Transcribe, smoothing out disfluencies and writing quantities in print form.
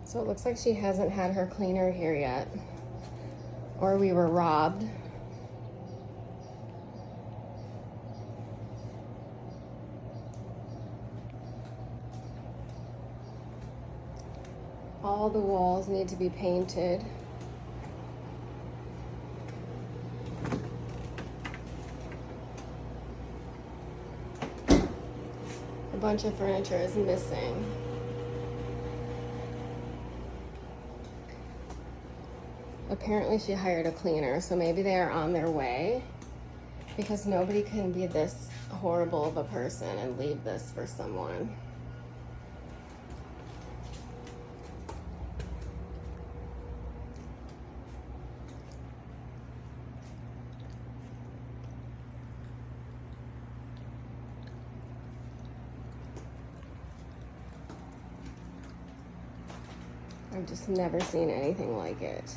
So it looks like she hasn't had her cleaner here yet, or we were robbed. All the walls need to be painted. A bunch of furniture is missing. Apparently she hired a cleaner, so maybe they are on their way, because nobody can be this horrible of a person and leave this for someone. I've just never seen anything like it.